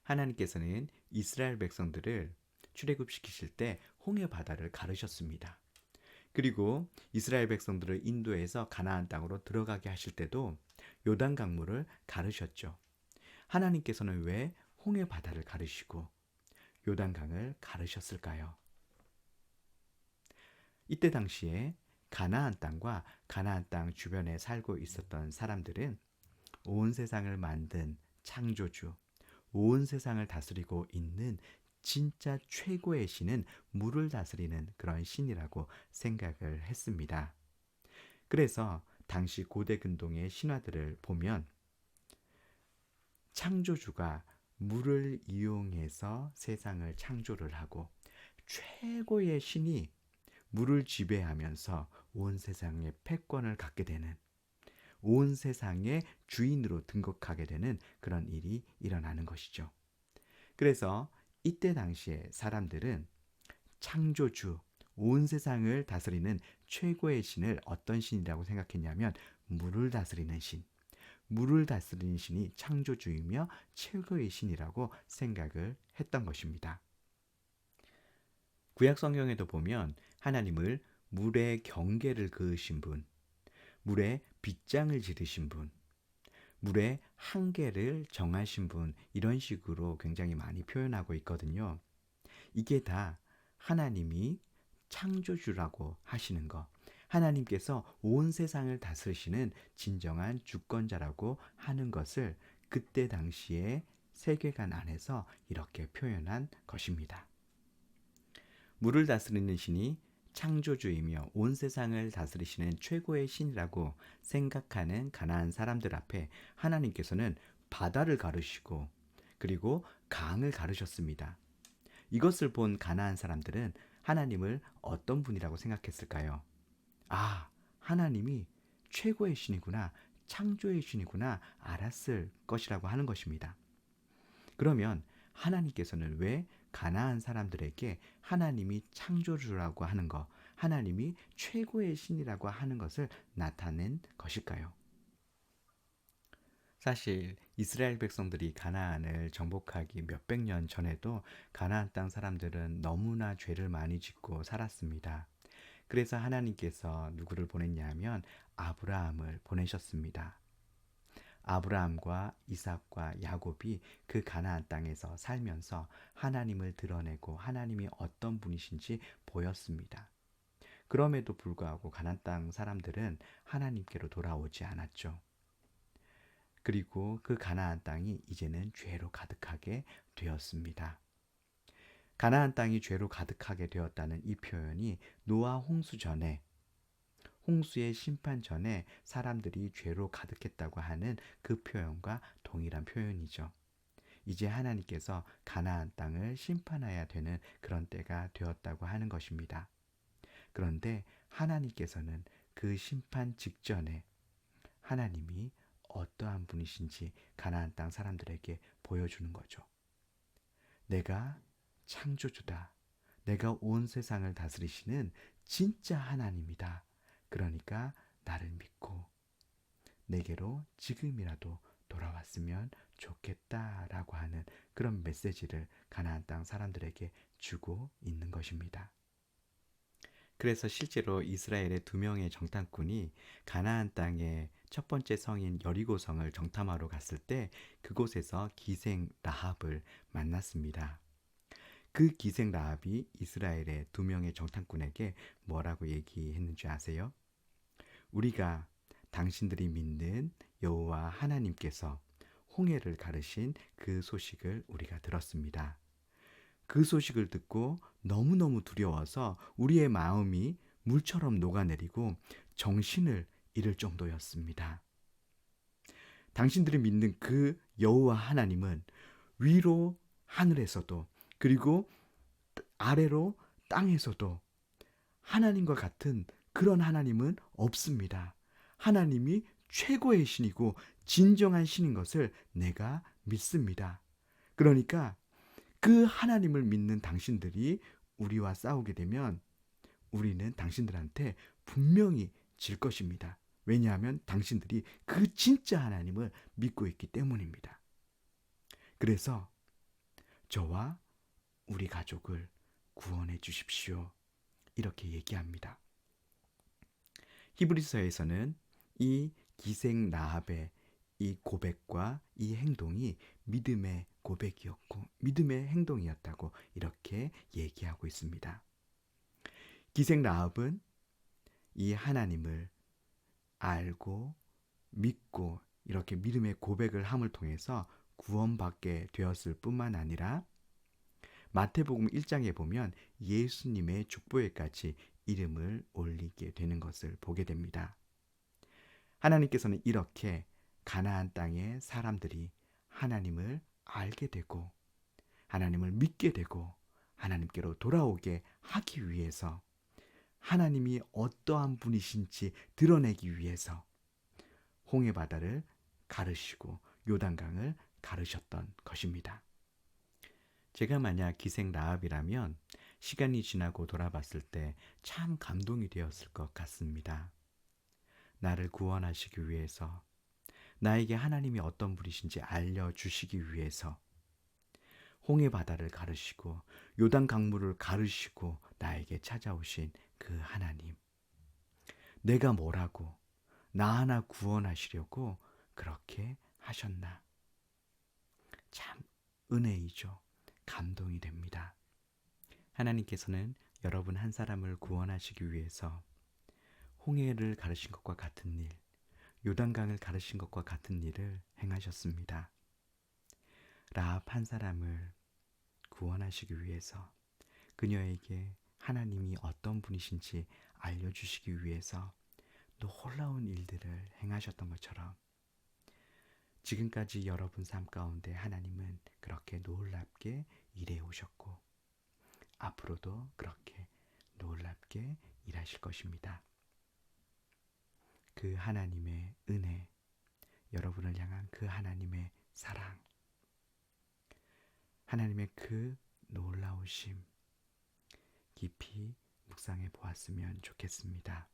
하나님께서는 이스라엘 백성들을 출애굽시키실 때 홍해 바다를 가르셨습니다. 그리고 이스라엘 백성들을 인도해서 가나안 땅으로 들어가게 하실 때도 요단 강물을 가르셨죠. 하나님께서는 왜 홍해 바다를 가르시고 요단강을 가르셨을까요? 이때 당시에 가나안 땅과 가나안 땅 주변에 살고 있었던 사람들은 온 세상을 만든 창조주, 온 세상을 다스리고 있는 진짜 최고의 신은 물을 다스리는 그런 신이라고 생각을 했습니다. 그래서 당시 고대 근동의 신화들을 보면 창조주가 물을 이용해서 세상을 창조를 하고 최고의 신이 물을 지배하면서 온 세상의 패권을 갖게 되는, 온 세상의 주인으로 등극하게 되는 그런 일이 일어나는 것이죠. 그래서 이때 당시에 사람들은 창조주, 온 세상을 다스리는 최고의 신을 어떤 신이라고 생각했냐면 물을 다스리는 신, 물을 다스리는 신이 창조주이며 최고의 신이라고 생각을 했던 것입니다. 구약 성경에도 보면 하나님을 물의 경계를 그으신 분, 물의 빗장을 지르신 분, 물의 한계를 정하신 분, 이런 식으로 굉장히 많이 표현하고 있거든요. 이게 다 하나님이 창조주라고 하시는 것, 하나님께서 온 세상을 다스리시는 진정한 주권자라고 하는 것을 그때 당시에 세계관 안에서 이렇게 표현한 것입니다. 물을 다스리는 신이 창조주이며 온 세상을 다스리시는 최고의 신이라고 생각하는 가나안 사람들 앞에 하나님께서는 바다를 가르시고 그리고 강을 가르셨습니다. 이것을 본 가나안 사람들은 하나님을 어떤 분이라고 생각했을까요? 아, 하나님이 최고의 신이구나, 창조의 신이구나 알았을 것이라고 하는 것입니다. 그러면 하나님께서는 왜 가나안 사람들에게 하나님이 창조주라고 하는 것, 하나님이 최고의 신이라고 하는 것을 나타낸 것일까요? 사실 이스라엘 백성들이 가나안을 정복하기 몇백 년 전에도 가나안 땅 사람들은 너무나 죄를 많이 짓고 살았습니다. 그래서 하나님께서 누구를 보냈냐면 아브라함을 보내셨습니다. 아브라함과 이삭과 야곱이 그 가나안 땅에서 살면서 하나님을 드러내고 하나님이 어떤 분이신지 보였습니다. 그럼에도 불구하고 가나안 땅 사람들은 하나님께로 돌아오지 않았죠. 그리고 그 가나안 땅이 이제는 죄로 가득하게 되었습니다. 가나안 땅이 죄로 가득하게 되었다는 이 표현이 노아 홍수 전에, 홍수의 심판 전에 사람들이 죄로 가득했다고 하는 그 표현과 동일한 표현이죠. 이제 하나님께서 가나안 땅을 심판해야 되는 그런 때가 되었다고 하는 것입니다. 그런데 하나님께서는 그 심판 직전에 하나님이 어떠한 분이신지 가나안 땅 사람들에게 보여주는 거죠. 내가 창조주다. 내가 온 세상을 다스리시는 진짜 하나님이다. 그러니까 나를 믿고 내게로 지금이라도 돌아왔으면 좋겠다라고 하는 그런 메시지를 가나안 땅 사람들에게 주고 있는 것입니다. 그래서 실제로 이스라엘의 두 명의 정탐꾼이 가나안 땅의 첫 번째 성인 여리고성을 정탐하러 갔을 때 그곳에서 기생 라합을 만났습니다. 그 기생 라합이 이스라엘의 두 명의 정탐꾼에게 뭐라고 얘기했는지 아세요? 우리가 당신들이 믿는 여호와 하나님께서 홍해를 가르신 그 소식을 우리가 들었습니다. 그 소식을 듣고 너무너무 두려워서 우리의 마음이 물처럼 녹아내리고 정신을 잃을 정도였습니다. 당신들이 믿는 그 여호와 하나님은 위로 하늘에서도 그리고 아래로 땅에서도 하나님과 같은 그런 하나님은 없습니다. 하나님이 최고의 신이고 진정한 신인 것을 내가 믿습니다. 그러니까 그 하나님을 믿는 당신들이 우리와 싸우게 되면 우리는 당신들한테 분명히 질 것입니다. 왜냐하면 당신들이 그 진짜 하나님을 믿고 있기 때문입니다. 그래서 저와 우리 가족을 구원해 주십시오. 이렇게 얘기합니다. 히브리서에서는 이 기생 라합의 이 고백과 이 행동이 믿음의 고백이었고 믿음의 행동이었다고 이렇게 얘기하고 있습니다. 기생 라합은 이 하나님을 알고 믿고 이렇게 믿음의 고백을 함을 통해서 구원받게 되었을 뿐만 아니라 마태복음 1장에 보면 예수님의 족보에까지 이름을 올리게 되는 것을 보게 됩니다. 하나님께서는 이렇게 가나안 땅의 사람들이 하나님을 알게 되고 하나님을 믿게 되고 하나님께로 돌아오게 하기 위해서 하나님이 어떠한 분이신지 드러내기 위해서 홍해 바다를 가르시고 요단강을 가르셨던 것입니다. 제가 만약 기생 라합이라면 시간이 지나고 돌아봤을 때 참 감동이 되었을 것 같습니다. 나를 구원하시기 위해서, 나에게 하나님이 어떤 분이신지 알려주시기 위해서 홍해 바다를 가르시고 요단 강물을 가르시고 나에게 찾아오신 그 하나님. 내가 뭐라고 나 하나 구원하시려고 그렇게 하셨나. 참 은혜이죠. 감동이 됩니다. 하나님께서는 여러분 한 사람을 구원하시기 위해서 홍해를 가르신 것과 같은 일, 요단강을 가르신 것과 같은 일을 행하셨습니다. 라합 한 사람을 구원하시기 위해서 그녀에게 하나님이 어떤 분이신지 알려주시기 위해서 놀라운 일들을 행하셨던 것처럼 지금까지 여러분 삶 가운데 하나님은 그렇게 놀랍게 일해 오셨고 앞으로도 그렇게 놀랍게 일하실 것입니다. 그 하나님의 은혜, 여러분을 향한 그 하나님의 사랑, 하나님의 그 놀라우심 깊이 묵상해 보았으면 좋겠습니다.